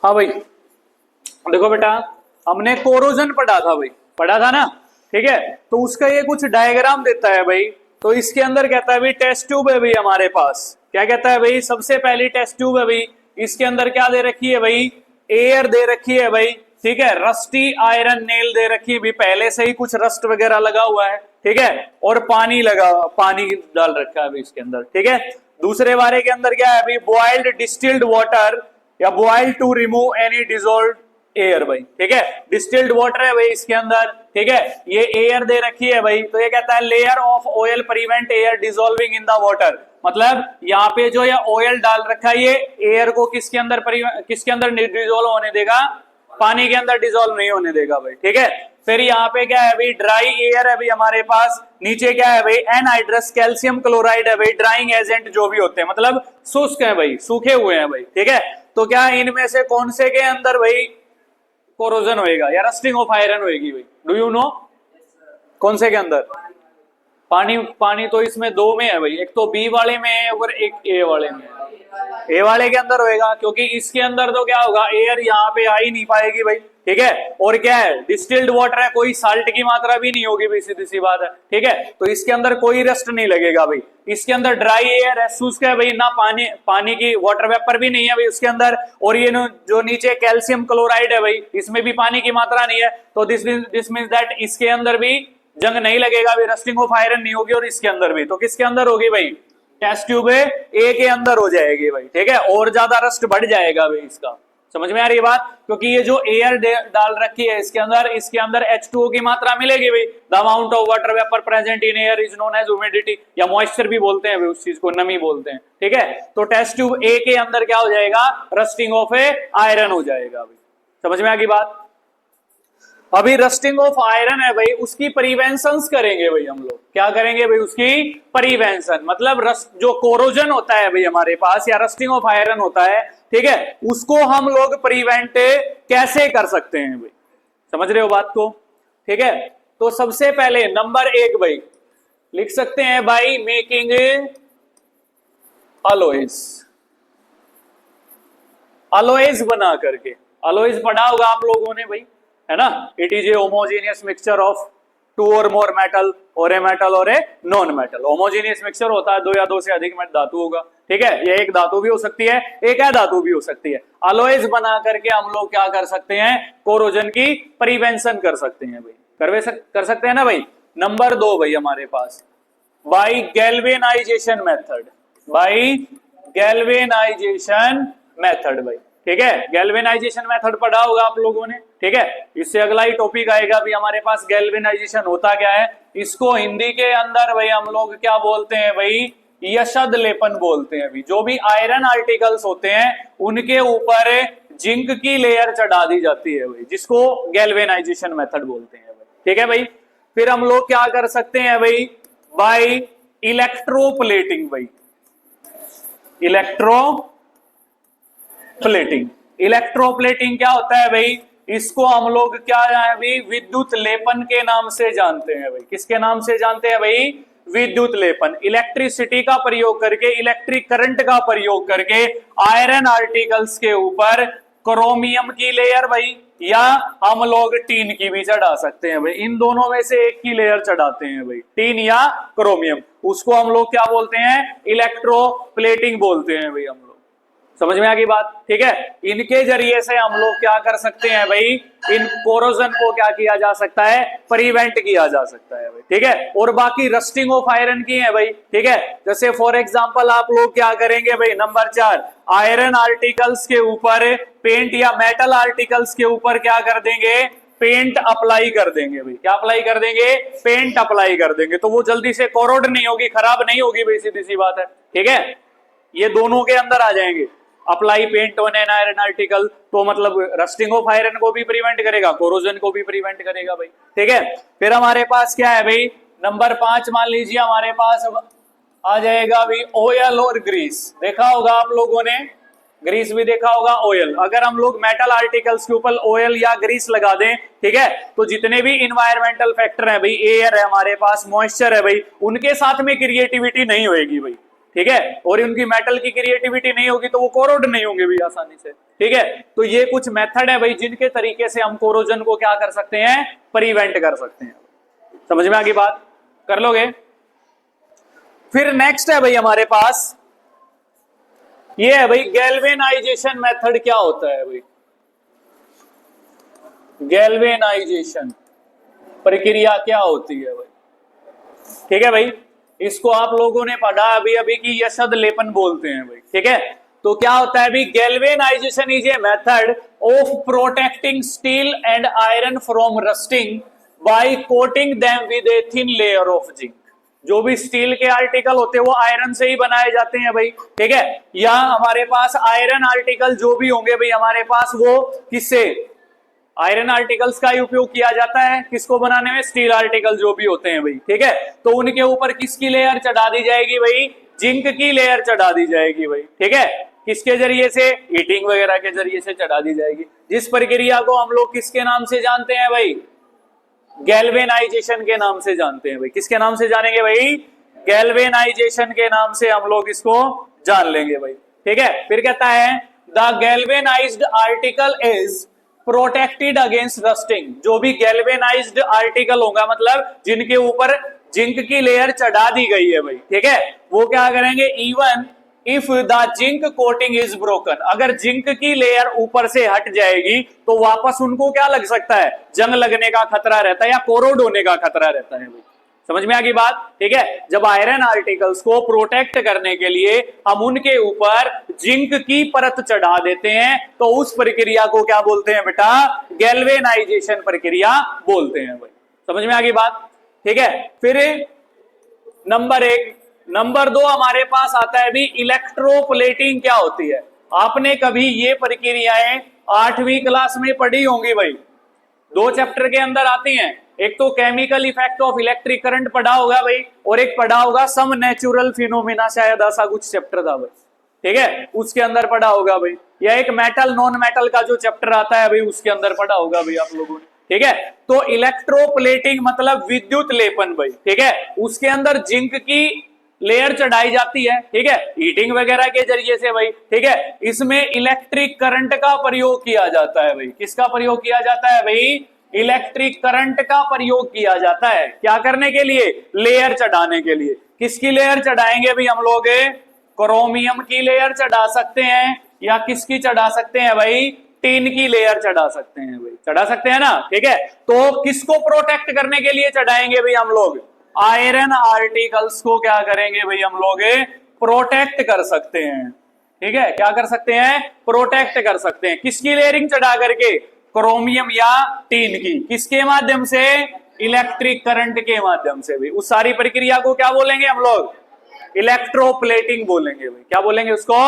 हाँ भाई, देखो बेटा, हमने कोरोजन पढ़ा था भाई, पढ़ा था ना, ठीक है। तो उसका ये कुछ डायग्राम देता है भाई। तो इसके अंदर कहता है भाई टेस्ट ट्यूब है भाई हमारे पास। क्या कहता है भाई, सबसे पहली टेस्ट ट्यूब है भाई। इसके अंदर क्या दे रखी है भाई, एयर दे रखी है भाई, ठीक है। रस्टी आयरन नेल दे रखी है भाई, पहले से ही कुछ रस्ट वगैरह लगा हुआ है, ठीक है। और पानी डाल रखा है भाई इसके अंदर, ठीक है। दूसरे वाले के अंदर क्या है भाई, बॉइल्ड डिस्टिल्ड वाटर या boiled to remove any dissolve air भाई, ठीक है। डिस्टिल्ड वाटर है भाई इसके अंदर, ठीक है। ये एयर दे रखी है भाई। तो ये कहता है layer of oil prevent air dissolving in the water. मतलब यहाँ पे जो ये ऑयल डाल रखा है, ये एयर को किसके अंदर डिसॉल्व होने देगा, पानी के अंदर डिसॉल्व नहीं होने देगा भाई, ठीक है। फिर यहाँ पे क्या है भाई, ड्राई एयर है भाई हमारे पास। नीचे क्या है भाई, एनहाइड्रस कैल्शियम क्लोराइड है भाई, ड्राइंग एजेंट जो भी होते हैं, मतलब शुष्क है भाई, सूखे हुए हैं भाई, ठीक है। तो क्या इनमें से कौन से के अंदर भाई कोरोजन होएगा या रस्टिंग ऑफ आयरन होएगी भाई, डू यू नो? कौन से के अंदर? पानी तो इसमें दो में है भाई, एक तो बी वाले में है और एक ए वाले में है। ए वाले के अंदर होएगा, क्योंकि इसके अंदर तो क्या होगा, एयर यहाँ पे आ ही नहीं पाएगी भाई, ठीक है। और क्या है, डिस्टिल्ड वाटर है, कोई साल्ट की मात्रा भी नहीं होगी भाई, सीधी सी बात है, ठीक है। तो इसके अंदर कोई रस्ट नहीं लगेगा भाई। इसके अंदर ड्राई एयर है, शुष्क है भाई, ना पानी की वाटर वेपर भी नहीं है भाई उसके अंदर। और ये जो नीचे कैल्शियम क्लोराइड है भाई, इसमें भी पानी की मात्रा नहीं है। तो दिस मीन्स दैट इसके अंदर भी जंग नहीं लगेगा भाई, रस्टिंग ऑफ आयरन नहीं होगी। और इसके अंदर भी, तो किसके अंदर होगी भाई, टेस्ट ट्यूब है ए के अंदर हो जाएगी भाई, ठीक है। और ज्यादा रस्ट बढ़ जाएगा भाई इसका, समझ में आ रही है बात? क्योंकि ये जो एयर डाल रखी है इसके अंदर H2O की मात्रा मिलेगी भाई। The amount of water vapour present in air is known as humidity, या मॉइस्चर भी बोलते हैं भाई, उस चीज को नमी बोलते हैं, ठीक है। तो टेस्ट ट्यूब ए के अंदर क्या हो जाएगा, रस्टिंग ऑफ आयरन हो जाएगा भाई, समझ में आ गई बात? अभी रस्टिंग ऑफ आयरन है भाई, उसकी प्रिवेंशन करेंगे भाई हम लोग। क्या करेंगे भाई, उसकी प्रिवेंशन, मतलब जो कोरोजन होता है भाई हमारे पास, या रस्टिंग ऑफ आयरन होता है, ठीक है, उसको हम लोग प्रिवेंट कैसे कर सकते हैं भाई, समझ रहे हो बात को? ठीक है। तो सबसे पहले नंबर 1 भाई लिख सकते हैं भाई, मेकिंग अलॉयज बना करके। अलॉयज पढ़ा होगा आप लोगों ने भाई, है ना। It is a homogeneous mixture of 2 और मोर मेटल, और ए मेटल और a non metal. Homogeneous mixture होता है 2 या 2 से अधिक में धातु होगा, ठीक है। ये एक धातु भी हो सकती है, एक अधातु भी हो सकती है। अलॉयज बना करके हम लोग क्या कर सकते हैं, कोरोजन की प्रिवेंशन कर सकते हैं भाई, कर सकते हैं ना भाई। नंबर 2 भाई हमारे पास, by galvanization method, by galvanization method भाई, ठीक है। गैल्वेनाइजेशन मेथड पढ़ा होगा आप लोगों ने, ठीक है। इससे अगला ही टॉपिक आएगा भी हमारे पास, गैल्वेनाइजेशन होता क्या है। इसको हिंदी के अंदर भाई हम लोग क्या बोलते हैं भाई, यशद लेपन बोलते हैं भाई। जो भी आयरन आर्टिकल्स होते हैं उनके ऊपर जिंक की लेयर चढ़ा दी जाती है भाई, जिसको गैल्वेनाइजेशन मेथड बोलते हैं भाई, ठीक है भाई। फिर हम लोग क्या कर सकते हैं भाई, बाई इलेक्ट्रोप्लेटिंग भाई, इलेक्ट्रोप्लेटिंग क्या होता है भाई, इसको हम लोग क्या है भाई, विद्युत लेपन के नाम से जानते हैं भाई। किसके नाम से जानते हैं भाई, विद्युत लेपन। इलेक्ट्रिसिटी का प्रयोग करके, इलेक्ट्रिक करंट का प्रयोग करके आयरन आर्टिकल्स के ऊपर क्रोमियम की लेयर भाई, या हम लोग टीन की भी चढ़ा सकते हैं भाई। इन दोनों में से एक की लेयर चढ़ाते हैं भाई, टीन या क्रोमियम। उसको हम लोग क्या बोलते हैं, इलेक्ट्रोप्लेटिंग बोलते हैं भाई हम लोग, समझ में आ गई बात? ठीक है। इनके जरिए से हम लोग क्या कर सकते हैं भाई, इन कोरोजन को क्या किया जा सकता है, प्रिवेंट किया जा सकता है भाई, ठीक है। और बाकी रस्टिंग ऑफ आयरन की है भाई, ठीक है। जैसे फॉर एग्जांपल आप लोग क्या करेंगे भाई, नंबर 4, आयरन आर्टिकल्स के ऊपर पेंट या मेटल आर्टिकल्स के ऊपर क्या कर देंगे, पेंट अप्लाई कर देंगे भाई। क्या अप्लाई कर देंगे, पेंट अप्लाई कर देंगे। तो वो जल्दी से कोरोड नहीं होगी, खराब नहीं होगी भाई, सीधी सी बात है, ठीक है। ये दोनों के अंदर आ जाएंगे, apply paint on an iron article, तो मतलब रस्टिंग ऑफ आयरन को भी प्रिवेंट करेगा, कोरोजन को भी प्रिवेंट करेगा भाई, ठीक है। फिर हमारे पास क्या है भाई, नंबर 5 मान लीजिए हमारे पास आ जाएगा भाई, ऑयल और ग्रीस। देखा होगा आप लोगों ने, ग्रीस भी देखा होगा, ऑयल। अगर हम लोग मेटल आर्टिकल्स के ऊपर ऑयल या ग्रीस लगा दें, ठीक है, तो जितने भी इन्वायरमेंटल फैक्टर है भाई, एयर है हमारे पास, मॉइस्चर है भाई, उनके साथ में क्रिएटिविटी नहीं होगी भाई, ठीक है, और उनकी मेटल की क्रिएटिविटी नहीं होगी तो वो कोरोड नहीं होंगे भी आसानी से, ठीक है। तो ये कुछ मेथड है भाई जिनके तरीके से हम कोरोजन को क्या कर सकते हैं, प्रिवेंट कर सकते हैं। समझ में आ गई बात, कर लोगे। फिर नेक्स्ट है भाई हमारे पास, ये है भाई गैल्वेनाइजेशन मेथड। क्या होता है भाई गैल्वेनाइजेशन प्रक्रिया, क्या होती है भाई, ठीक है भाई। इसको आप लोगों ने पढ़ा अभी अभी की यशद लेपन बोलते हैं भाई, ठीक है। तो क्या होता है भाई, galvanisation is a method of protecting steel and iron from rusting by coating them with a thin layer of zinc. जो भी स्टील के आर्टिकल होते हैं वो आयरन से ही बनाए जाते हैं भाई, ठीक है। या हमारे पास आयरन आर्टिकल जो भी होंगे भाई हमारे पास, वो किससे, आयरन आर्टिकल्स का ही उपयोग किया जाता है किसको बनाने में, स्टील आर्टिकल जो भी होते हैं भाई, ठीक है। तो उनके ऊपर किसकी लेयर चढ़ा दी जाएगी भाई, जिंक की लेयर चढ़ा दी जाएगी भाई, ठीक है। किसके जरिए से, हीटिंग वगैरह के जरिए से चढ़ा दी जाएगी। जिस प्रक्रिया को हम लोग किसके नाम से जानते हैं भाई, गैल्वेनाइजेशन के नाम से जानते हैं भाई। किसके नाम से जानेंगे भाई, गैल्वेनाइजेशन के नाम से हम लोग इसको जान लेंगे भाई, ठीक है। फिर कहता है the galvanised article is protected against rusting. जो भी गैल्वेनाइज्ड आर्टिकल होगा मतलब जिनके ऊपर जिंक की लेयर चढ़ा दी गई है भाई, ठीक है, वो क्या करेंगे, even if the zinc coating is broken, अगर जिंक की लेयर ऊपर से हट जाएगी तो वापस उनको क्या लग सकता है, जंग लगने का खतरा रहता है या कोरोड होने का खतरा रहता है भाई। समझ में आ गई बात, ठीक है। जब आयरन आर्टिकल्स को प्रोटेक्ट करने के लिए हम उनके ऊपर जिंक की परत चढ़ा देते हैं तो उस प्रक्रिया को क्या बोलते हैं बेटा, गैल्वेनाइजेशन प्रक्रिया बोलते हैं भाई। समझ में आ गई बात, ठीक है। फिर नंबर 1, नंबर 2 हमारे पास आता है भी इलेक्ट्रोप्लेटिंग। क्या होती है, आपने कभी ये प्रक्रियाएं 8वीं क्लास में पढ़ी होंगी भाई, 2 चैप्टर के अंदर आती हैं। एक तो chemical effect of electric current पढ़ा होगा भाई, और एक पढ़ा होगा सम नेचुरल फिनोमिना, शायद ऐसा कुछ चैप्टर था भाई, ठीक है, उसके अंदर पढ़ा होगा भाई। या एक मेटल नॉन मेटल का जो चैप्टर आता है भाई उसके अंदर पढ़ा होगा भाई आप लोगों ने, ठीक है। तो इलेक्ट्रोप्लेटिंग मतलब विद्युत लेपन भाई, ठीक है। उसके अंदर जिंक की लेयर चढ़ाई जाती है, ठीक है, हीटिंग वगैरह के जरिए से भाई, ठीक है। इसमें इलेक्ट्रिक करंट का प्रयोग किया जाता है भाई। किसका प्रयोग किया जाता है भाई, इलेक्ट्रिक करंट का प्रयोग किया जाता है। क्या करने के लिए, लेयर चढ़ाने के लिए। किसकी लेयर चढ़ाएंगे भाई हम लोग, क्रोमियम की लेयर चढ़ा सकते हैं या किसकी चढ़ा सकते हैं भाई, टीन की लेयर चढ़ा सकते हैं भाई, चढ़ा सकते हैं ना, ठीक है। तो किसको प्रोटेक्ट करने के लिए चढ़ाएंगे भाई हम लोग, आयरन आर्टिकल्स को क्या करेंगे भाई हम लोग, प्रोटेक्ट कर सकते हैं, ठीक है। क्या कर सकते हैं, प्रोटेक्ट कर सकते हैं। किसकी लेयरिंग चढ़ा करके, क्रोमियम या टीन की। किसके माध्यम से, इलेक्ट्रिक करंट के माध्यम से भाई। उस सारी प्रक्रिया को क्या बोलेंगे हम लोग, इलेक्ट्रोप्लेटिंग बोलेंगे भाई। क्या बोलेंगे उसको,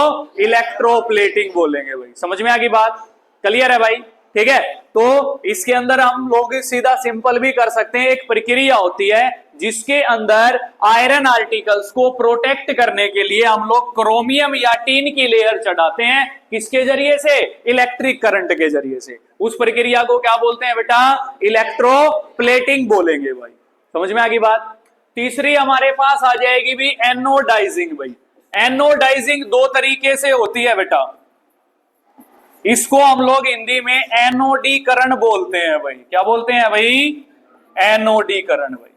इलेक्ट्रोप्लेटिंग बोलेंगे भाई। समझ में आ गई बात, क्लियर है भाई, ठीक है। तो इसके अंदर हम लोग सीधा सिंपल भी कर सकते हैं। एक प्रक्रिया होती है जिसके अंदर आयरन आर्टिकल्स को प्रोटेक्ट करने के लिए हम लोग क्रोमियम या टीन की लेयर चढ़ाते हैं। किसके जरिए से, इलेक्ट्रिक करंट के जरिए से। उस प्रक्रिया को क्या बोलते हैं बेटा, इलेक्ट्रोप्लेटिंग बोलेंगे भाई। समझ में आ गई बात। तीसरी हमारे पास आ जाएगी भी एनोडाइजिंग भाई। एनोडाइजिंग 2 तरीके से होती है बेटा, इसको हम लोग हिंदी में एनोडीकरण बोलते हैं भाई। क्या बोलते हैं भाई, एनोडीकरण भाई,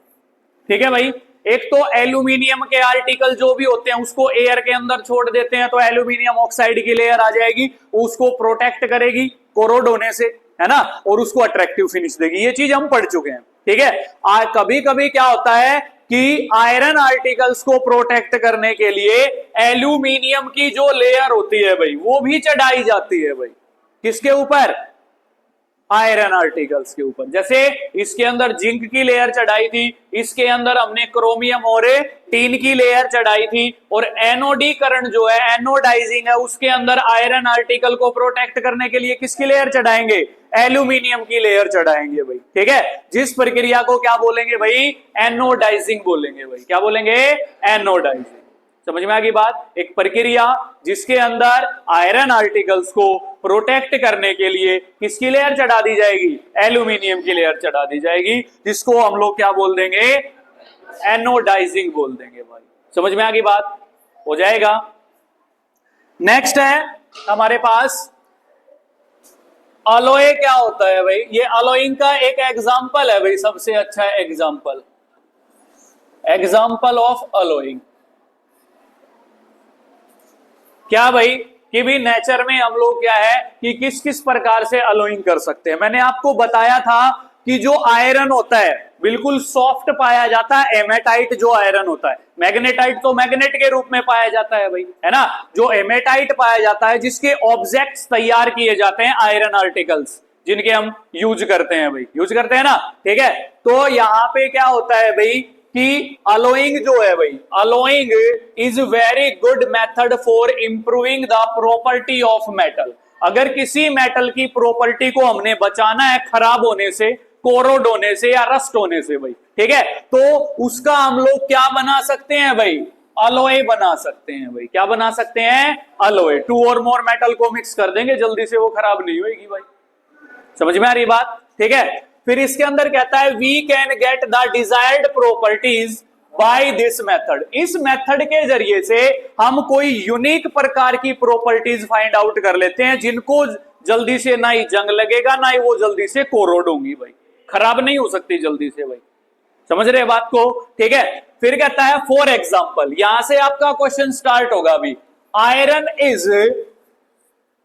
ठीक है भाई। एक तो एल्यूमिनियम के आर्टिकल जो भी होते हैं उसको एयर के अंदर छोड़ देते हैं तो एल्यूमिनियम ऑक्साइड की लेयर आ जाएगी, उसको प्रोटेक्ट करेगी कोरोड होने से, है ना, और उसको अट्रैक्टिव फिनिश देगी। ये चीज हम पढ़ चुके हैं, ठीक है। कभी कभी क्या होता है कि आयरन आर्टिकल्स को प्रोटेक्ट करने के लिए एल्यूमिनियम की जो लेयर होती है भाई वो भी चढ़ाई जाती है भाई। किसके ऊपर, आयरन आर्टिकल्स के ऊपर। जैसे इसके अंदर जिंक की लेयर चढ़ाई थी, इसके अंदर हमने क्रोमियम और टीन की लेयर चढ़ाई थी, और एनोडीकरण जो है, एनोडाइजिंग है, उसके अंदर आयरन आर्टिकल को प्रोटेक्ट करने के लिए किसकी लेयर चढ़ाएंगे, एल्यूमिनियम की लेयर चढ़ाएंगे भाई, ठीक है। जिस प्रक्रिया को क्या बोलेंगे भाई, एनोडाइजिंग बोलेंगे भाई। क्या बोलेंगे, एनोडाइजिंग। समझ में आ गई बात। एक प्रक्रिया जिसके अंदर आयरन आर्टिकल्स को प्रोटेक्ट करने के लिए किसकी लेयर चढ़ा दी जाएगी, एल्यूमिनियम की लेयर चढ़ा दी जाएगी, जिसको हम लोग क्या बोल देंगे, एनोडाइजिंग बोल देंगे भाई। समझ में आ गई बात, हो जाएगा। नेक्स्ट है हमारे पास अलॉय। क्या होता है भाई? ये अलॉइंग का एक एग्जांपल है भाई, सबसे अच्छा एग्जांपल ऑफ अलॉइंग। क्या भाई कि भी नेचर में हम लोग क्या है कि किस किस प्रकार से अलॉइंग कर सकते हैं। मैंने आपको बताया था कि जो आयरन होता है बिल्कुल सॉफ्ट पाया जाता है, एमेटाइट जो आयरन होता है। मैग्नेटाइट तो मैग्नेट के रूप में पाया जाता है भाई, है ना। जो एमेटाइट पाया जाता है जिसके ऑब्जेक्ट्स तैयार किए जाते हैं, आयरन आर्टिकल्स जिनके हम यूज करते हैं भाई, यूज करते हैं ना, ठीक है। तो यहां पे क्या होता है भाई कि अलॉइंग जो है भाई, alloying is very good method for improving the property of metal. अगर किसी मेटल की प्रॉपर्टी को हमने बचाना है खराब होने से, कोरोड होने से या रस्ट होने से भाई, ठीक है, तो उसका हम लोग क्या बना सकते हैं भाई? अलॉय बना सकते हैं भाई। क्या बना सकते हैं? अलॉय। 2 और मोर मेटल को मिक्स कर देंगे, जल्दी से वो खराब नहीं होगी भाई। समझ में आ रही बात? ठीक है। फिर इसके अंदर कहता है we can get the desired properties by this method. इस मेथड के जरिए से हम कोई यूनिक प्रकार की प्रॉपर्टीज फाइंड आउट कर लेते हैं जिनको जल्दी से ना ही जंग लगेगा ना ही वो जल्दी से कोरोड होंगी भाई, खराब नहीं हो सकती जल्दी से भाई। समझ रहे बात को? ठीक है। फिर कहता है फॉर एग्जाम्पल, यहां से आपका क्वेश्चन स्टार्ट होगा अभी। Iron is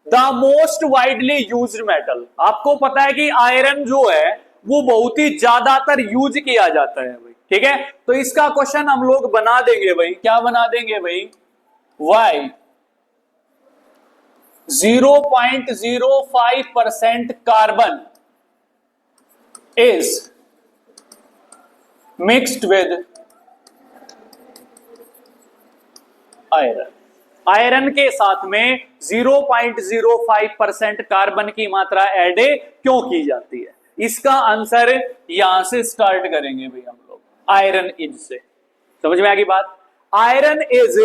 the most widely used metal. आपको पता है कि आयरन जो है वो बहुत ही ज्यादातर यूज किया जाता है भाई, ठीक है। तो इसका क्वेश्चन हम लोग बना देंगे भाई। क्या बना देंगे भाई? Why 0.05% carbon is mixed with iron। Iron के साथ में 0.05% कार्बन की मात्रा ऐड क्यों की जाती है? इसका आंसर यहां से स्टार्ट करेंगे भाई हम लोग, आयरन इज से। समझ में आ गई बात? Iron is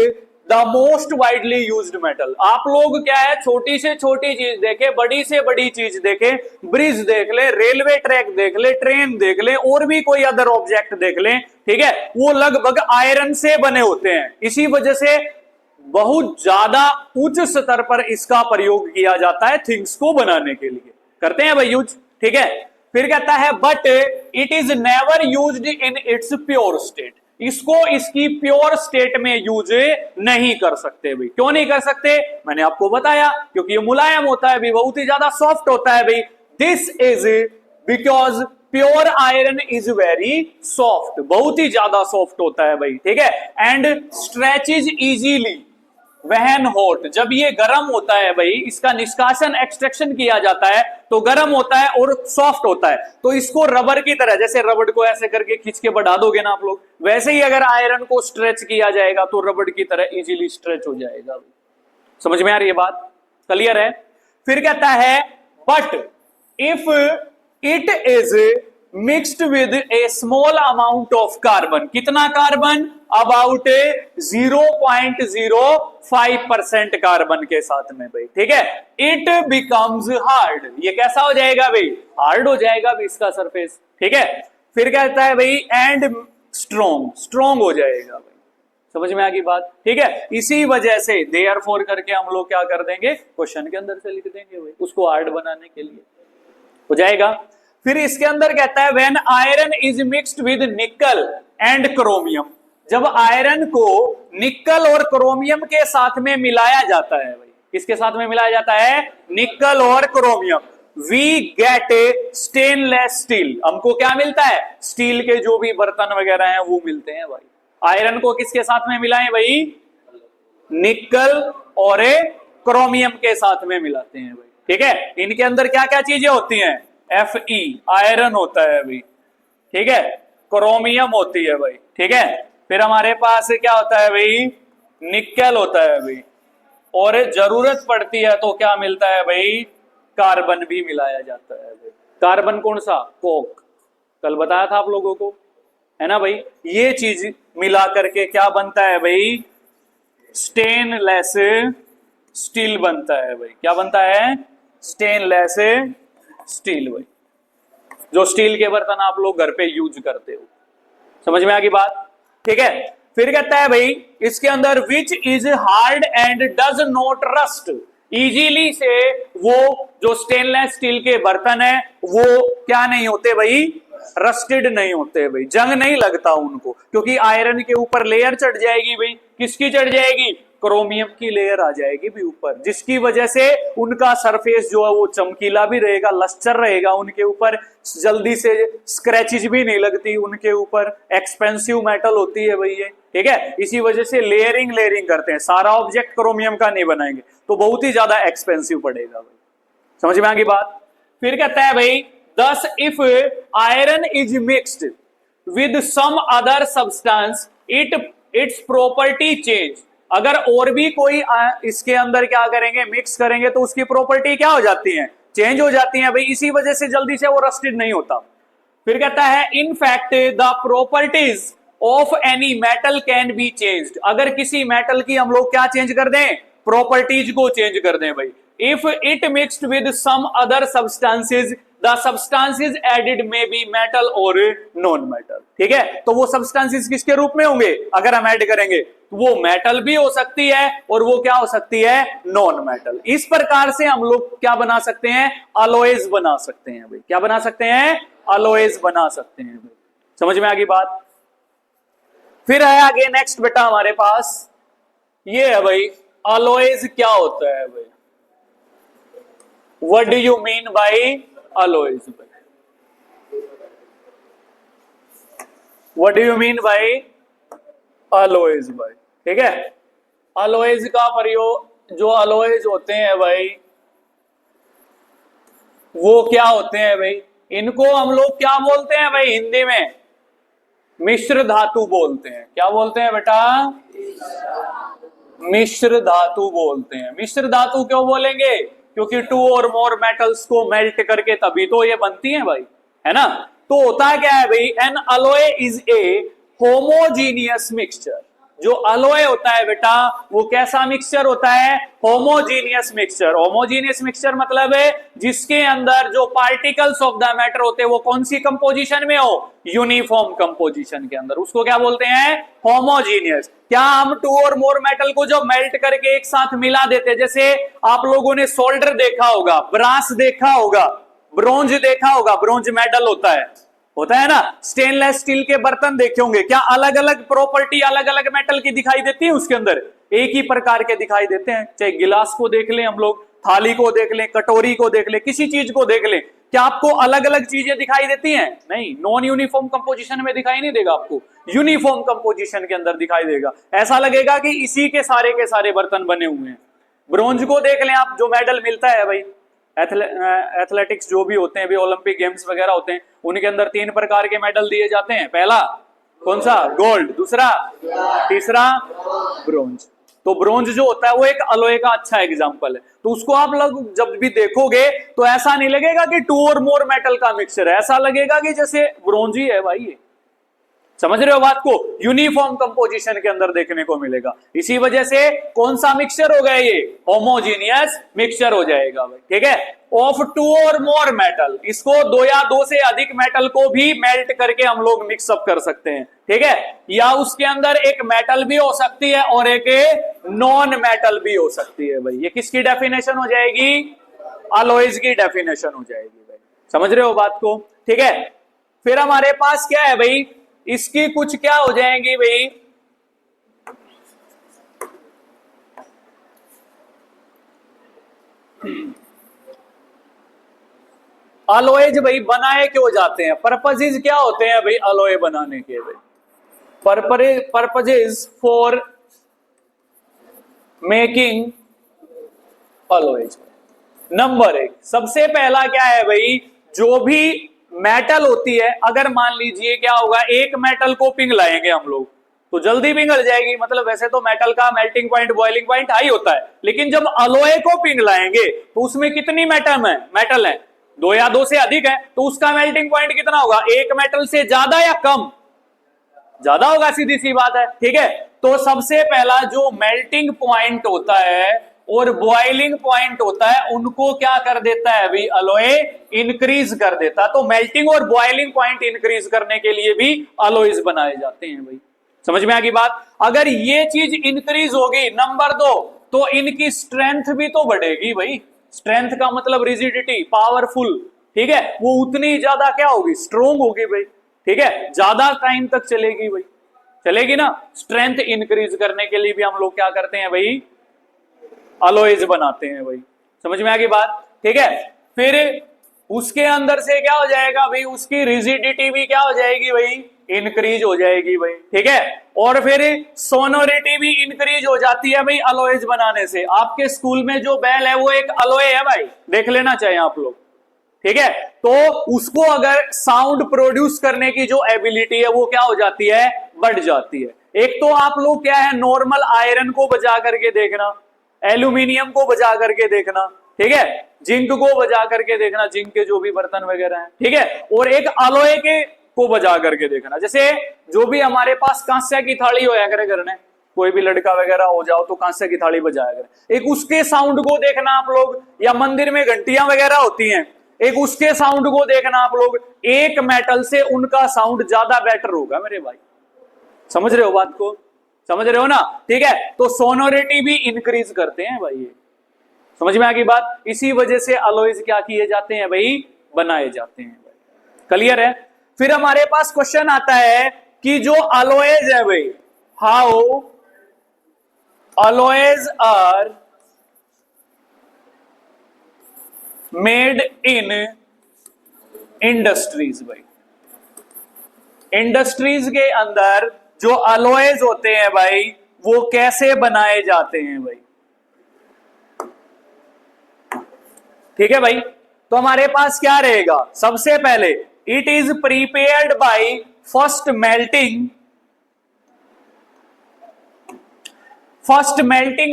the most widely used metal. आप लोग क्या है, छोटी से छोटी चीज देखे, बड़ी से बड़ी चीज देखे, ब्रिज देख ले, रेलवे ट्रैक देख ले, ट्रेन देख ले, और भी कोई अदर ऑब्जेक्ट देख ले, ठीक है, वो लगभग आयरन से बने होते हैं। इसी वजह से बहुत ज्यादा उच्च स्तर पर इसका प्रयोग किया जाता है, थिंग्स को बनाने के लिए करते हैं भाई यूज, ठीक है। फिर कहता है but it is never used in its pure state. इसको इसकी प्योर स्टेट में यूज नहीं कर सकते भाई। क्यों नहीं कर सकते? मैंने आपको बताया, क्योंकि ये मुलायम होता है भाई, बहुत ही ज्यादा सॉफ्ट होता है भाई। This is because pure iron is very soft, बहुत ही ज्यादा सॉफ्ट होता है भाई, ठीक है। एंड स्ट्रेचेज इजीली वहन हॉट। जब ये गर्म होता है भाई, इसका निष्कासन एक्सट्रैक्शन किया जाता है तो गर्म होता है और सॉफ्ट होता है। तो इसको रबर की तरह, जैसे रबड़ को ऐसे करके खींच के बढ़ा दोगे ना आप लोग, वैसे ही अगर आयरन को स्ट्रेच किया जाएगा तो रबड़ की तरह इजीली स्ट्रेच हो जाएगा। समझ में आ रही है बात? क्लियर है? फिर कहता है but if it is mixed with A small amount of carbon. कितना कार्बन? अबाउट 0.05% कार्बन के साथ में भाई, ठीक है। It becomes hard. ये कैसा हो जाएगा भाई? हार्ड हो जाएगा भाई इसका सरफेस, ठीक है। फिर कहता है भाई एंड स्ट्रॉन्ग हो जाएगा भाई। समझ में आ गई बात? ठीक है। इसी वजह से देयरफॉर करके हम लोग क्या कर देंगे, क्वेश्चन के अंदर से लिख देंगे भाई, उसको हार्ड बनाने के लिए हो जाएगा। फिर इसके अंदर कहता है when iron is mixed with निकल एंड क्रोमियम। जब आयरन को निकल और क्रोमियम के साथ में मिलाया जाता है भाई, किसके साथ में मिलाया जाता है? निकल और chromium. We get a stainless steel. हमको क्या मिलता है? स्टील के जो भी बर्तन वगैरह हैं वो मिलते हैं भाई। आयरन को किसके साथ में मिलाएं भाई? निकल और क्रोमियम के साथ में मिलाते हैं भाई, ठीक है। इनके अंदर क्या क्या चीजें होती हैं? Fe आयरन होता है भाई, ठीक है, क्रोमियम होती है भाई, ठीक है। फिर हमारे पास क्या होता है भाई? निकल होता है भाई, और जरूरत पड़ती है तो क्या मिलता है भाई? कार्बन भी मिलाया जाता है भाई। कार्बन कौन सा? कोक, कल बताया था आप लोगों को, है ना भाई। ये चीज मिला करके क्या बनता है भाई? स्टेनलेस स्टील बनता है भाई। क्या बनता है? स्टेनलेस स्टील भाई, जो स्टील के बर्तन आप लोग घर पे यूज करते हो। समझ में आ गई बात? ठीक है। फिर कहता है भाई इसके अंदर which is hard and does not rust, easily से वो जो स्टेनलेस स्टील के बर्तन है वो क्या नहीं होते भाई, रस्टेड नहीं होते भाई, जंग नहीं लगता उनको, क्योंकि आयरन के ऊपर लेयर चढ़ जाएगी भाई, किसकी चढ़ जाएगी, क्रोमियम की लेयर आ जाएगी भी ऊपर, जिसकी वजह से उनका सरफेस जो है वो चमकीला भी रहेगा, लस्टर रहेगा उनके ऊपर, जल्दी से स्क्रैचेज भी नहीं लगती उनके ऊपर, एक्सपेंसिव मेटल होती है भाई ये, ठीक है। इसी वजह से लेयरिंग करते हैं, सारा ऑब्जेक्ट क्रोमियम का नहीं बनाएंगे तो बहुत ही ज्यादा एक्सपेंसिव पड़ेगा भाई, समझ में आ गई बात। फिर कहता है भाई thus if iron is mixed with some other substance its property change, अगर और भी कोई इसके अंदर क्या करेंगे, मिक्स करेंगे तो उसकी प्रॉपर्टी क्या हो जाती है, चेंज हो जाती है भाई, इसी वजह से जल्दी से वो रस्टेड नहीं होता। फिर कहता है in fact the properties of any metal can be changed, अगर किसी मेटल की हम लोग क्या चेंज कर दें, प्रॉपर्टीज को चेंज कर दें भाई। If it mixed with some other substances the substances added may be metal और नॉन मेटल, ठीक है। तो वो सब्सटेंसेज किसके रूप में होंगे, अगर हम ऐड करेंगे तो वो मेटल भी हो सकती है और वो क्या हो सकती है, नॉन मेटल। इस प्रकार से हम लोग क्या बना सकते हैं, अलॉयज बना सकते हैं भाई, क्या बना सकते हैं, अलॉयज बना सकते हैं भाई, समझ में आ गई बात। फिर है आगे नेक्स्ट बेटा हमारे पास ये है भाई, अलॉयज क्या होता है भाई, what do you mean bye alloys, what do you mean bye alloys भाई, ठीक है। अलॉयज का प्रयोग, जो अलॉयज होते हैं भाई वो क्या होते हैं भाई, इनको हम लोग क्या बोलते हैं भाई, हिंदी में मिश्र धातु बोलते हैं, क्या बोलते हैं बेटा, मिश्र धातु बोलते हैं। मिश्र धातु क्यों बोलेंगे, क्योंकि टू और मोर मेटल्स को मेल्ट करके तभी तो ये बनती है भाई, है ना। तो होता क्या है भाई, N alloy is a homogeneous mixture, जो अलॉय होता है बेटा वो कैसा मिक्सचर होता है, होमोजीनियस मिक्सचर। होमोजीनियस मिक्सचर मतलब है जिसके अंदर जो पार्टिकल्स ऑफ द मैटर होते हैं वो कौन सी कंपोजिशन में हो, यूनिफॉर्म कंपोजिशन के अंदर, उसको क्या बोलते हैं, होमोजीनियस। क्या हम टू और मोर मेटल को जो मेल्ट करके एक साथ मिला देते हैं, जैसे आप लोगों ने सोल्डर देखा होगा, ब्रास देखा होगा, ब्रोंज देखा होगा, ब्रोंज मेटल होता है ना, स्टेनलेस स्टील के बर्तन देखे होंगे, क्या अलग अलग प्रॉपर्टी अलग अलग मेटल की दिखाई देती है, उसके अंदर एक ही प्रकार के दिखाई देते हैं। चाहे गिलास को देख लें हम लोग, थाली को देख लें, कटोरी को देख लें, किसी चीज को देख लें, क्या आपको अलग अलग चीजें दिखाई देती हैं, नहीं, नॉन यूनिफॉर्म कंपोजिशन में दिखाई नहीं देगा, आपको यूनिफॉर्म कंपोजिशन के अंदर दिखाई देगा। ऐसा लगेगा कि इसी के सारे बर्तन बने हुए हैं। ब्रोंज को देख लें आप, जो मेडल मिलता है भाई एथलेटिक्स जो भी होते हैं भी, ओलंपिक गेम्स वगैरह होते हैं, उनके अंदर 3 प्रकार के मेडल दिए जाते हैं, पहला कौन सा, गोल्ड, दूसरा, तीसरा ब्रोंज। तो ब्रोंज जो होता है वो एक अलॉय का अच्छा एग्जांपल है। तो उसको आप लोग जब भी देखोगे तो ऐसा नहीं लगेगा कि 2 और मोर मेटल का मिक्सचर है, ऐसा लगेगा कि जैसे ब्रोंज ही है भाई ये, समझ रहे हो बात को, यूनिफॉर्म कंपोजिशन के अंदर देखने को मिलेगा। इसी वजह से कौन सा मिक्सचर हो गया ये, होमोजीनियस मिक्सचर हो जाएगा भाई, ठीक है। ऑफ 2 और मोर मेटल, इसको 2 या 2 से अधिक मेटल को भी मेल्ट करके हम लोग मिक्सअप कर सकते हैं, ठीक है। या उसके अंदर एक मेटल भी हो सकती है और एक नॉन मेटल भी हो सकती है भाई। ये किसकी डेफिनेशन हो जाएगी, अलॉयज की डेफिनेशन हो जाएगी भाई, समझ रहे हो बात को, ठीक है। फिर हमारे पास क्या है भाई, इसकी कुछ क्या हो जाएंगी भाई, अलॉयज भाई बनाए क्यों जाते हैं, पर्पसेस क्या होते हैं भाई अलॉय बनाने के भाई, purposes for making alloys. Number 1 सबसे पहला क्या है भाई, जो भी मेटल होती है, अगर मान लीजिए क्या होगा, एक मेटल को पिघलाएंगे हम लोग तो जल्दी पिघल जाएगी, मतलब वैसे तो मेटल का melting point boiling point high होता है, लेकिन जब अलॉय को पिघलाएंगे तो उसमें कितनी मेटल है 2 या 2 से अधिक है, तो उसका मेल्टिंग पॉइंट कितना होगा, एक मेटल से ज्यादा या कम, ज्यादा होगा, सीधी सी बात है, ठीक है। तो सबसे पहला जो मेल्टिंग पॉइंट होता है और बॉइलिंग पॉइंट होता है, उनको क्या कर देता है भाई अलॉय, इंक्रीज कर देता है। तो मेल्टिंग और बॉइलिंग पॉइंट इंक्रीज करने के लिए भी अलॉयज बनाए जाते हैं भाई, समझ में आ गई बात। अगर ये चीज इंक्रीज होगी नंबर 2, तो इनकी स्ट्रेंथ भी तो बढ़ेगी भाई। स्ट्रेंथ का मतलब रिजिडिटी, पावरफुल, ठीक है, वो उतनी ज्यादा क्या होगी, स्ट्रोंग होगी भाई, ठीक है, ज्यादा टाइम तक चलेगी भाई, चलेगी ना। स्ट्रेंथ इंक्रीज करने के लिए भी हम लोग क्या करते हैं भाई, अलॉयज बनाते हैं भाई, समझ में आ गई बात, ठीक है। फिर उसके अंदर से क्या हो जाएगा भाई, उसकी रिजिडिटी भी क्या हो जाएगी भाई, इंक्रीज हो जाएगी भाई, ठीक है। और फिर सोनोरिटी भी इंक्रीज हो जाती है भाई अलॉयज बनाने से। आपके स्कूल में जो बेल है वो एक अलॉय है भाई, देख लेना चाहिए आप लोग, ठीक है। तो उसको अगर साउंड प्रोड्यूस करने की जो एबिलिटी है वो क्या हो जाती है, बढ़ जाती है। एक तो आप लोग क्या है, नॉर्मल आयरन को बजा करके देखना, एल्यूमिनियम को बजा करके देखना, ठीक है, जिंक को बजा करके देखना, जिंक के जो भी बर्तन वगैरह हैं, ठीक है, और एक अलॉय के को बजा करके देखना। जैसे जो भी हमारे पास कांस्य की थाली होया करे घर में, कोई भी लड़का वगैरह हो जाओ तो कांस्य की थाली बजाया करे, एक उसके साउंड को देखना आप लोग, या मंदिर में घंटियां वगैरह होती हैं, एक उसके साउंड को देखना आप लोग, एक मेटल से उनका साउंड ज्यादा बेटर होगा मेरे भाई, समझ रहे हो बात को, समझ रहे हो ना, ठीक है। तो सोनोरिटी भी इंक्रीज करते हैं भाई, ये समझ में आ गई बात। इसी वजह से अलॉयज क्या किए जाते हैं भाई, बनाए जाते हैं भाई, क्लियर है। फिर हमारे पास क्वेश्चन आता है कि जो अलॉयज है भाई, how alloys are made in industries भाई, इंडस्ट्रीज के अंदर जो अलॉयज होते हैं भाई वो कैसे बनाए जाते हैं भाई, ठीक है भाई। तो हमारे पास क्या रहेगा, सबसे पहले it is prepared by first melting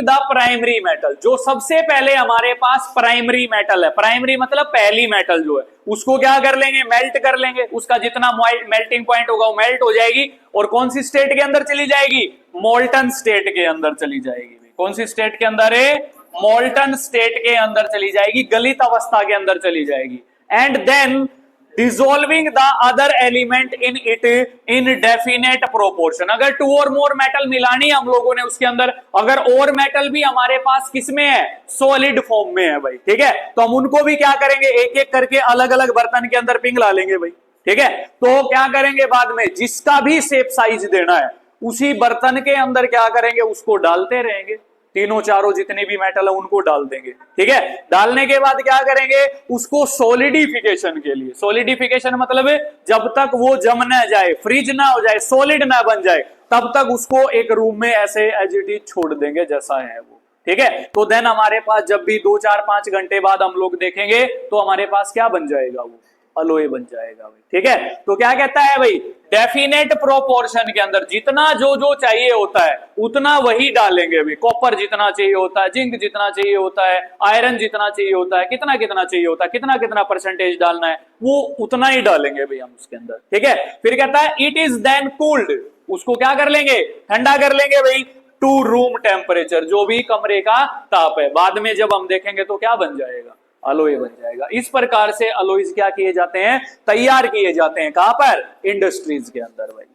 the primary metal. जो सबसे पहले हमारे पास प्राइमरी मेटल है, प्राइमरी मतलब पहली मेटल जो है, उसको क्या कर लेंगे, मेल्ट कर लेंगे, उसका जितना मेल्टिंग पॉइंट होगा वो मेल्ट हो जाएगी, और कौन सी स्टेट के अंदर चली जाएगी, मोल्टन स्टेट के अंदर चली जाएगी। कौन सी स्टेट के अंदर है, मोल्टन स्टेट के अंदर चली जाएगी, गलित अवस्था के अंदर चली जाएगी। And then dissolving the other element in it in definite proportion. अगर 2 और मोर मेटल मिलानी हम लोगों ने उसके अंदर, अगर और मेटल भी हमारे पास किसमें है, सॉलिड फॉर्म में है भाई, ठीक है, तो हम उनको भी क्या करेंगे, एक एक करके अलग अलग बर्तन के अंदर पिघला लेंगे भाई, ठीक है। तो क्या करेंगे, बाद में जिसका भी शेप साइज देना है उसी बर्तन के अंदर क्या करेंगे, उसको डालते रहेंगे, तीनों चारों जितने भी मेटल है उनको डाल देंगे, ठीक है। डालने के बाद क्या करेंगे, उसको सॉलिडिफिकेशन के लिए, सॉलिडिफिकेशन मतलब जब तक वो जम ना जाए, फ्रीज ना हो जाए, सॉलिड ना बन जाए, तब तक उसको एक रूम में ऐसे एज इट इज छोड़ देंगे जैसा है वो, ठीक है। तो देन हमारे पास जब भी 2 4 5 घंटे बाद हम लोग देखेंगे तो हमारे पास क्या बन जाएगा, वो अलॉय बन जाएगा भाई, ठीक है। तो क्या कहता है भाई, डेफिनेट प्रोपोर्शन के अंदर जितना जो जो चाहिए होता है उतना वही डालेंगे भाई। कॉपर जितना चाहिए होता है, जिंक जितना चाहिए होता है, आयरन जितना चाहिए होता है, कितना कितना चाहिए होता है, कितना कितना परसेंटेज डालना है, वो उतना ही डालेंगे भाई हम उसके अंदर, ठीक है। फिर कहता है इट इज देन कूल्ड, उसको क्या कर लेंगे, ठंडा कर लेंगे भाई, टू रूम टेम्परेचर, जो भी कमरे का ताप है। बाद में जब हम देखेंगे तो क्या बन जाएगा, अलॉय बन जाएगा। इस प्रकार से अलॉयज क्या किए जाते हैं, तैयार किए जाते हैं, कहां पर, इंडस्ट्रीज के अंदर भाई।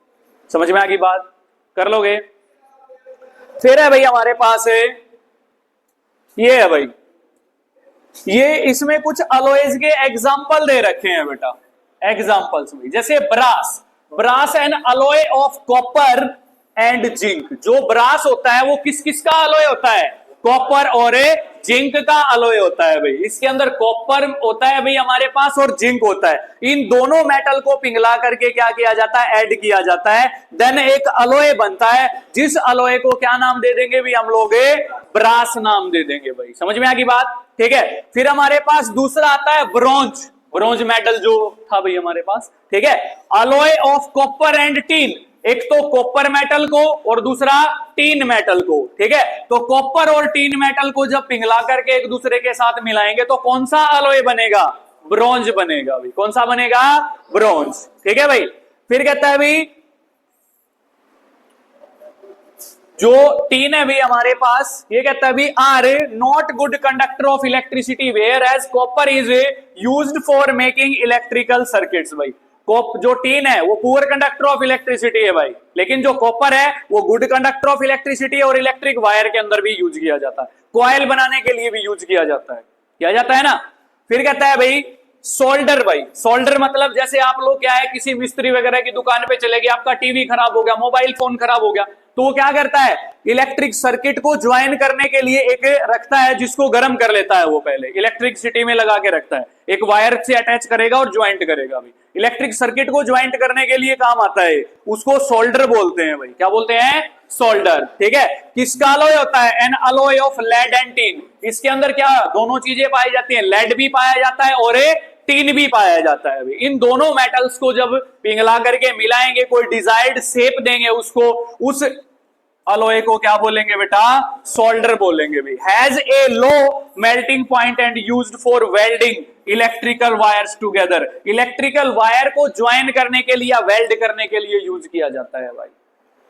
समझ में आ गई बात, कर लोगे। फिर है भाई हमारे पास है ये है भाई, ये इसमें कुछ अलॉयज के एग्जाम्पल दे रखे हैं बेटा, एग्जाम्पल्स भाई, जैसे brass, brass an alloy of copper and zinc. जो ब्रास होता है वो किस किस का अलॉय होता है, कॉपर और जिंक का अलॉय होता है भाई। इसके अंदर कॉपर होता है भाई हमारे पास और जिंक होता है। इन दोनों मेटल को पिघला करके क्या किया जाता है, ऐड किया जाता है, देन एक अलॉय बनता है, जिस अलॉय को क्या नाम दे देंगे भी हम लोग, ब्रास नाम दे देंगे भाई। समझ में आ गई बात, ठीक है। फिर हमारे पास दूसरा आता है ब्रॉन्ज, ब्रॉन्ज मेटल जो था भाई हमारे पास, ठीक है, alloy of copper and teen. एक तो कॉपर मेटल को और दूसरा टीन मेटल को, ठीक है। तो कॉपर और टीन मेटल को जब पिघला करके एक दूसरे के साथ मिलाएंगे तो कौन सा अलॉय बनेगा, ब्रॉन्ज बनेगा भाई। कौन सा बनेगा, ब्रॉन्ज, ठीक है भाई। फिर कहता है भाई जो टीन है भाई हमारे पास, ये कहता है भाई are not good conductor of electricity whereas copper is used for making electrical circuits भाई। जो टीन है वो पुअर कंडक्टर ऑफ इलेक्ट्रिसिटी है भाई, लेकिन जो कॉपर है वो गुड कंडक्टर ऑफ इलेक्ट्रिसिटी है और इलेक्ट्रिक वायर के अंदर भी यूज किया जाता है, कॉइल बनाने के लिए भी यूज किया जाता है ना। फिर कहता है भाई सोल्डर, भाई सोल्डर मतलब जैसे आप लोग क्या है किसी मिस्त्री वगैरह की दुकान पे चले गए, आपका टीवी खराब हो गया, मोबाइल फोन खराब हो गया, तो वो क्या करता है इलेक्ट्रिक सर्किट को ज्वाइन करने के लिए एक रखता है जिसको गर्म कर लेता है, वो पहले इलेक्ट्रिसिटी में लगा के रखता है, एक वायर से अटैच करेगा और ज्वाइंट करेगा भाई, इलेक्ट्रिक सर्किट को ज्वाइंट करने के लिए काम आता है, उसको सोल्डर बोलते हैं भाई, क्या बोलते हैं सोल्डर। ठीक है, किसका अलॉय होता है, an alloy of lead and tin, इसके अंदर क्या दोनों चीजें पाई जाती हैं, लेड भी पाया जाता है और टीन भी पाया जाता है। इन दोनों मेटल्स को जब पिघला करके मिलाएंगे, कोई डिजायर्ड शेप देंगे उसको, उस अलॉय को क्या बोलेंगे बेटा, सोल्डर बोलेंगे भाई। Has a low melting point and used for welding electrical wires together, electrical wire को ज्वाइन करने के लिए या वेल्ड करने के लिए यूज किया जाता है भाई,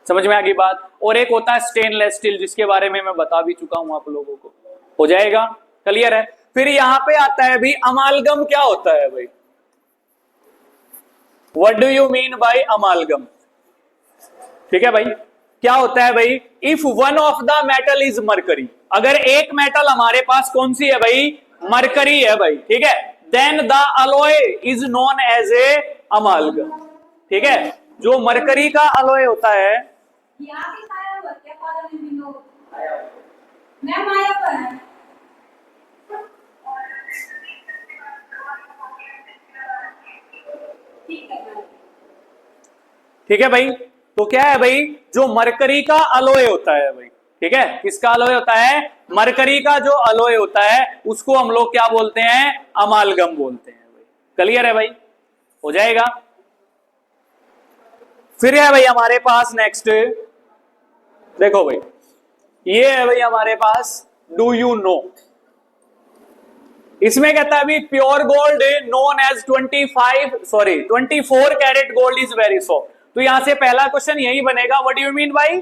समझ में आ गई बात। और एक होता है स्टेनलेस स्टील, जिसके बारे में मैं बता भी चुका हूं आप लोगों को, हो जाएगा क्लियर है। फिर यहां पे आता है भाई अमालगम क्या होता है भाई, what do you mean bye अमालगम। ठीक है भाई, क्या होता है भाई, if one of the metal is mercury, अगर एक मेटल हमारे पास कौन सी है भाई, मरकरी है भाई, ठीक है, then the alloy is known as a amalgam. ठीक है, जो मरकरी का अलॉय होता है, ठीक है भाई, तो क्या है भाई, जो मरकरी का अलॉय होता है भाई, ठीक है, किसका अलॉय होता है, मरकरी का जो अलॉय होता है उसको हम लोग क्या बोलते हैं, अमालगम बोलते हैं भाई, क्लियर है भाई, हो जाएगा। फिर है भाई हमारे पास नेक्स्ट, देखो भाई ये है भाई हमारे पास डू यू नो, इसमें कहता है भाई pure gold known as 24 carat gold is very soft. तो यहां से पहला क्वेश्चन यही बनेगा, what do you mean by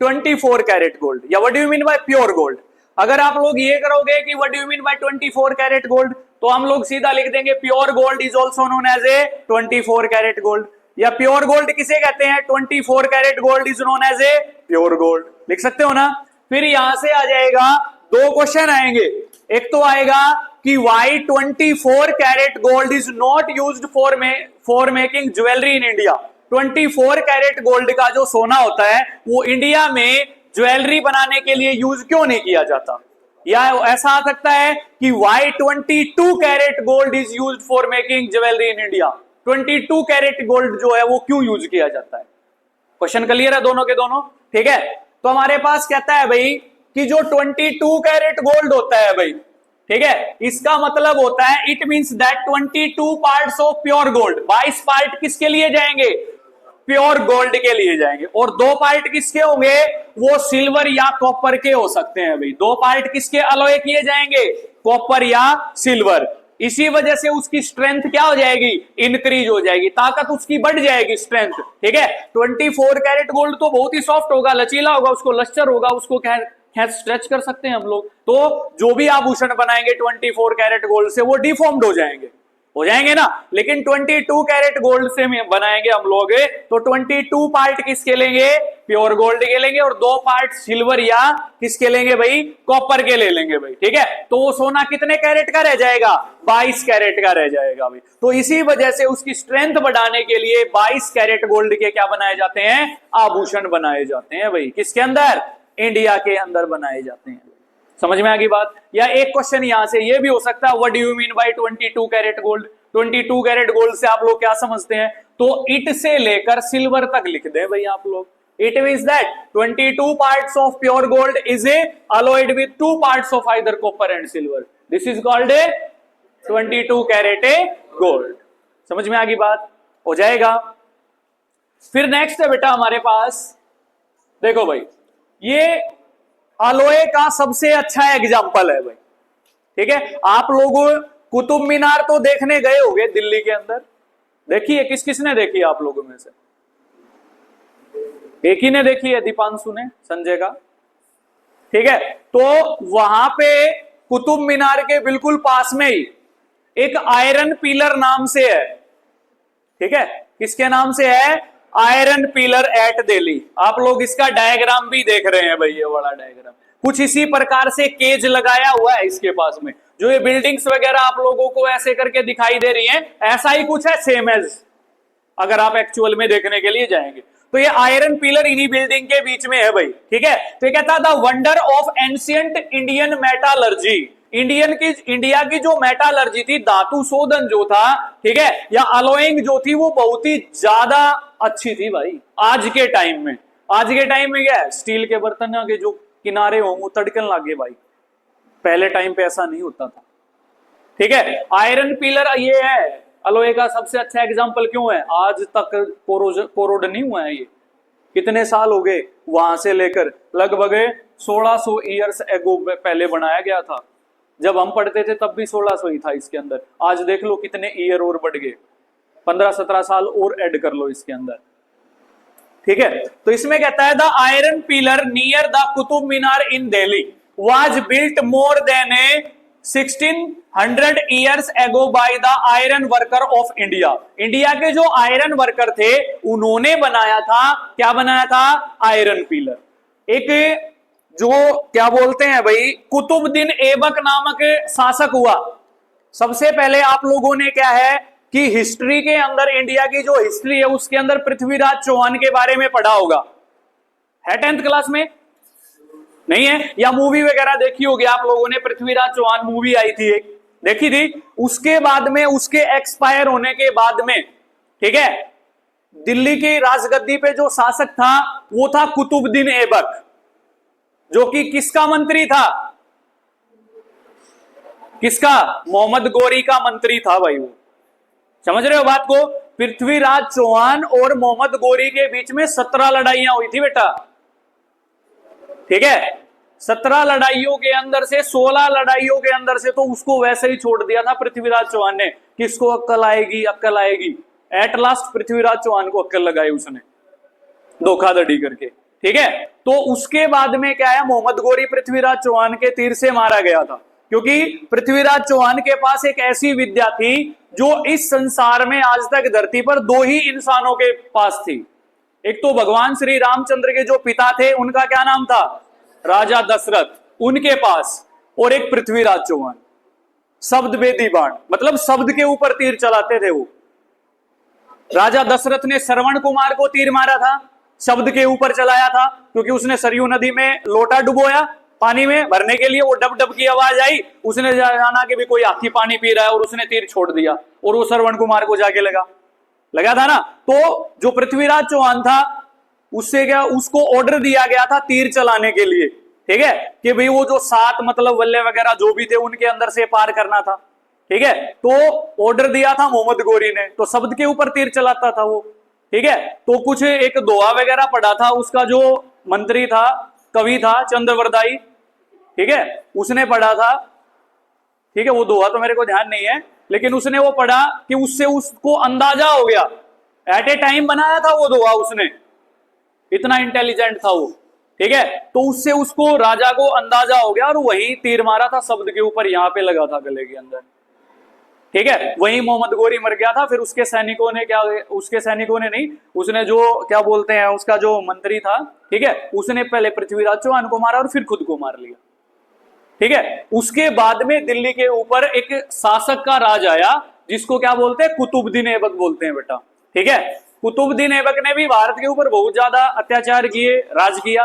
24 carat gold, या what do you mean by pure gold. अगर आप लोग ये करोगे कि what do you mean by 24 carat gold, तो हम लोग सीधा लिख देंगे pure gold is also known as a 24 carat gold, या प्योर गोल्ड किसे कहते हैं, 24 carat gold is known as a pure gold, लिख सकते हो ना। फिर यहां से आ जाएगा, दो क्वेश्चन आएंगे, एक तो आएगा कि why 24 carat gold is not used for making jewellery in India. 24 carat gold का जो सोना होता है वो इंडिया में ज्वेलरी बनाने के लिए यूज क्यों नहीं किया जाता। या ऐसा आ सकता है कि why 22 carat gold is used for making jewellery in India. 22 carat gold जो है वो क्यों यूज किया जाता है। क्वेश्चन क्लियर है दोनों के दोनों, ठीक है। तो हमारे पास कहता है भाई कि जो 22 कैरेट गोल्ड होता है भाई, ठीक है, इसका मतलब होता है it means that 22 parts of pure gold, 22 part किसके लिए जाएंगे, प्योर गोल्ड के लिए जाएंगे, और 2 पार्ट किसके होंगे, वो सिल्वर या कॉपर के हो सकते हैं भाई। 2 पार्ट किसके अलॉय किए जाएंगे, कॉपर या सिल्वर। इसी वजह से उसकी स्ट्रेंथ क्या हो जाएगी, इंक्रीज हो जाएगी, ताकत उसकी बढ़ जाएगी, स्ट्रेंथ, ठीक है। 24 कैरेट गोल्ड तो बहुत ही सॉफ्ट होगा, लचीला होगा, उसको लश्चर होगा, उसको खैर स्ट्रेच कर सकते हैं हम लोग। तो जो भी आभूषण बनाएंगे 24 कैरेट गोल्ड से वो डिफॉर्म्ड हो जाएंगे ना। लेकिन 22 कैरेट गोल्ड से बनाएंगे हम लोग तो 22 पार्ट किसके लेंगे, प्योर गोल्ड के लेंगे, और 2 पार्ट सिल्वर या किसके लेंगे भाई, कॉपर के ले लेंगे भाई, ठीक है। तो वो सोना कितने कैरेट का रह जाएगा, 22 कैरेट का रह जाएगा भाई। तो इसी वजह से उसकी स्ट्रेंथ बढ़ाने के लिए 22 कैरेट गोल्ड के क्या बनाए जाते हैं, आभूषण बनाए जाते हैं भाई, किसके अंदर, इंडिया के अंदर बनाए जाते हैं। समझ में आ गई बात। या एक क्वेश्चन यहां से ये भी हो सकता है, what do you mean by 22 carat gold. 22 carat gold से आप लोग क्या समझते हैं, तो इट से लेकर सिल्वर तक लिख दे भाई आप लोग। It means that 22 parts of pure gold is a alloyed with 2 parts of either copper and silver, this is called a 22 carat a gold. समझ में आ गई बात, हो जाएगा। फिर नेक्स्ट है बेटा हमारे पास, देखो भाई ये अलॉय का सबसे अच्छा एग्जाम्पल है भाई, ठीक है। आप लोग कुतुब मीनार तो देखने गए होंगे दिल्ली के अंदर, देखी है, किस किसने देखी है आप लोगों में से, एक ही ने देखी है, दीपांशु ने, संजय का, ठीक है। तो वहां पे कुतुब मीनार के बिल्कुल पास में ही एक आयरन पिलर नाम से है, ठीक है, किसके नाम से है? Iron pillar at Delhi. आप लोग इसका डायग्राम भी देख रहे हैं भाई, ये वाला डायग्राम कुछ इसी प्रकार से केज लगाया हुआ है इसके पास में। जो ये बिल्डिंग्स वगैरह आप लोगों को ऐसे करके दिखाई दे रही हैं, ऐसा ही कुछ है सेम एज, अगर आप एक्चुअल में देखने के लिए जाएंगे तो ये आयरन पिलर इन्हीं बिल्डिंग के बीच में है भाई। ठीक है, तो ये कहता था wonder of ancient Indian metallurgy. India की जो मेटालर्जी थी, धातु शोधन जो था, ठीक है, या अलोइंग जो थी, वो बहुत ही ज्यादा अच्छी थी भाई आज के टाइम में। आज के टाइम में क्या है, स्टील के बर्तन के जो किनारे हो वो तड़कन लागे भाई, पहले टाइम पे ऐसा नहीं होता था। ठीक है, आयरन पिलर ये है अलोए का सबसे अच्छा एग्जांपल। क्यों है? आज तक कोरोड नहीं हुआ है ये। कितने साल हो गए वहां से लेकर, लगभग 1600 ईयर्स एगो पहले बनाया गया था। जब हम पढ़ते थे तब भी 1600 ही था इसके अंदर। आज देख लो कितने ईयर और बढ़ गए, 15-17 साल और ऐड कर लो इसके अंदर। ठीक है, तो इसमें कहता है the iron pillar near the Qutub Minar in Delhi was built more than 1600 years ago by the iron worker of India. India के जो आयरन वर्कर थे उन्होंने बनाया था, क्या बनाया था? Iron pillar. एक जो क्या बोलते हैं भाई, कुतुबुद्दीन ऐबक नामक शासक हुआ। सबसे पहले आप लोगों ने क्या है कि हिस्ट्री के अंदर, इंडिया की जो हिस्ट्री है उसके अंदर पृथ्वीराज चौहान के बारे में पढ़ा होगा, है 10th क्लास में? नहीं है? या मूवी वगैरह देखी होगी आप लोगों ने, पृथ्वीराज चौहान मूवी आई थी एक, देखी थी। उसके बाद में, उसके एक्सपायर होने के बाद में, ठीक है, दिल्ली की राजगद्दी पे जो शासक था वो था कुतुबुद्दीन ऐबक, जो कि किसका मंत्री था? किसका? मोहम्मद गौरी का मंत्री था भाई वो। समझ रहे हो बात को? पृथ्वीराज चौहान और मोहम्मद गौरी के बीच में 17 लड़ाइयां हुई थी बेटा। ठीक है, 17 लड़ाइयों के अंदर से 16 लड़ाइयों के अंदर से तो उसको वैसे ही छोड़ दिया था पृथ्वीराज चौहान ने। किसको अक्ल आएगी, अक्ल आएगी। एट लास्ट पृथ्वीराज चौहान को अक्ल लगाई उसने, धोखाधड़ी करके। ठीक है, तो उसके बाद में क्या है, मोहम्मद गौरी पृथ्वीराज चौहान के तीर से मारा गया था, क्योंकि पृथ्वीराज चौहान के पास एक ऐसी विद्या थी जो इस संसार में आज तक धरती पर 2 ही इंसानों के पास थी। एक तो भगवान श्री रामचंद्र के जो पिता थे, उनका क्या नाम था? राजा दशरथ, उनके पास, और एक पृथ्वीराज चौहान। शब्द वेदी बाण, मतलब शब्द के ऊपर तीर चलाते थे वो। राजा दशरथ ने श्रवण कुमार को तीर मारा था, शब्द के ऊपर चलाया था, क्योंकि उसने सरयू नदी में लोटा डुबोया पानी में भरने के लिए, वो डब डब की आवाज आई, उसने जाना कि भी कोई हाथी पानी पी रहा है, और उसने तीर छोड़ दिया, और वो श्रवण कुमार को जाके लगा था ना। तो जो पृथ्वीराज चौहान था, उससे क्या, उसको ऑर्डर दिया गया था तीर चलाने के लिए। ठीक है, कि भाई वो जो 7 मतलब वल्ले वगैरह जो भी थे उनके अंदर से पार करना था। ठीक है, तो ऑर्डर दिया था मोहम्मद गौरी ने, तो शब्द के ऊपर तीर चलाता था वो। ठीक है, तो कुछ एक दोहा वगैरह पढ़ा था, उसका जो मंत्री था, कवि था चंद्रवरदाई, ठीक है, उसने पढ़ा था। ठीक है, वो दोहा तो मेरे को ध्यान नहीं है, लेकिन उसने वो पढ़ा कि उससे उसको अंदाजा हो गया, एट ए टाइम बनाया था वो दोहा उसने, इतना इंटेलिजेंट था वो। ठीक है, तो उससे उसको, राजा को अंदाजा हो गया, और वही तीर मारा था शब्द के ऊपर, यहां पे लगा था गले के अंदर। ठीक है, वही मोहम्मद गौरी मर गया था। फिर उसके सैनिकों ने क्या, उसके सैनिकों ने नहीं, उसने जो क्या बोलते हैं, उसका जो मंत्री था, ठीक है, उसने पहले पृथ्वीराज चौहान को मारा और फिर खुद को मार लिया। ठीक है, उसके बाद में दिल्ली के ऊपर एक शासक का राज आया, जिसको क्या बोलते हैं? कुतुबुद्दीन ऐबक बोलते हैं बेटा। ठीक है, कुतुबुद्दीन ऐबक ने भी भारत के ऊपर बहुत ज्यादा अत्याचार किए, राज किया।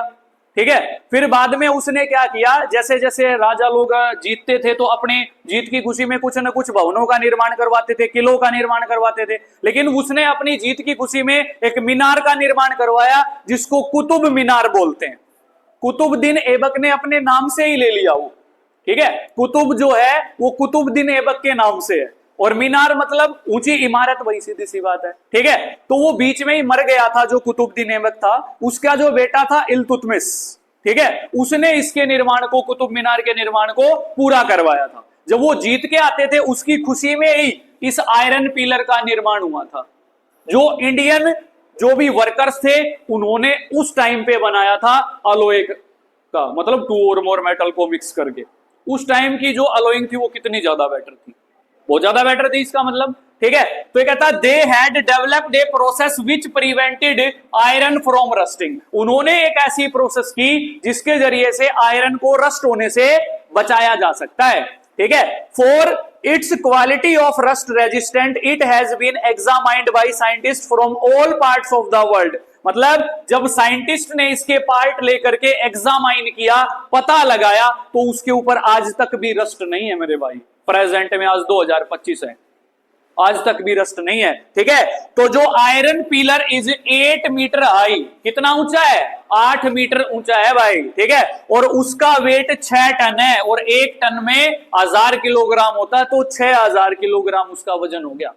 ठीक है, फिर बाद में उसने क्या किया, जैसे जैसे राजा लोग जीतते थे तो अपने जीत की खुशी में कुछ न कुछ भवनों का निर्माण करवाते थे, किलों का निर्माण करवाते थे, लेकिन उसने अपनी जीत की खुशी में एक मीनार का निर्माण करवाया, जिसको कुतुब मीनार बोलते हैं। कुतुबुद्दीन ऐबक ने अपने नाम से ही ले लिया वो। ठीक है, कुतुब जो है वो कुतुबुद्दीन ऐबक के नाम से है, और मीनार मतलब ऊंची इमारत, वही सीधी सी बात है। ठीक है, तो वो बीच में ही मर गया था जो कुतुबुद्दीन ऐबक था। उसका जो बेटा था इल्तुतमिश, ठीक है, उसने इसके निर्माण को, कुतुब मीनार के निर्माण को पूरा करवाया था। जब वो जीत के आते थे, उसकी खुशी में ही इस आयरन पिलर का निर्माण हुआ था, जो इंडियन जो भी वर्कर्स थे उन्होंने उस टाइम पे बनाया था, अलोए का, मतलब 2 और मोर मेटल को मिक्स करके। उस टाइम की जो अलोइंग थी वो कितनी ज्यादा बेटर थी। बहुत ज्यादा बेटर थी इसका मतलब, ठीक है। तो ये कहता they had developed a process which prevented iron from rusting, उन्होंने एक ऐसी प्रोसेस की जिसके जरिए से आयरन को रस्ट होने से बचाया जा सकता है, ठीक है। For its quality of rust resistant it has been examined by scientist from all parts of the world, मतलब जब साइंटिस्ट ने इसके पार्ट लेकर के एग्जामाइन किया, पता लगाया, तो उसके ऊपर आज तक भी रस्ट नहीं है मेरे भाई। प्रेजेंट में आज 2025 है, आज तक भी रस्ट नहीं है, ठीक है। तो जो iron pillar is 8 metre high, कितना ऊंचा है, 8 मीटर ऊंचा है भाई, ठीक है। और उसका वेट 6 टन है, और 1 टन में 1000 किलोग्राम होता है, तो 6000 किलोग्राम उसका वजन हो गया।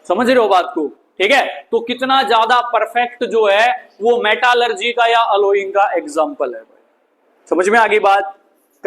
समझ रहे हो बात को, ठीक है। तो कितना ज्यादा परफेक्ट जो है वो मेटालर्जी का या अलोइंग का एग्जाम्पल है भाई। समझ में आ गई बात।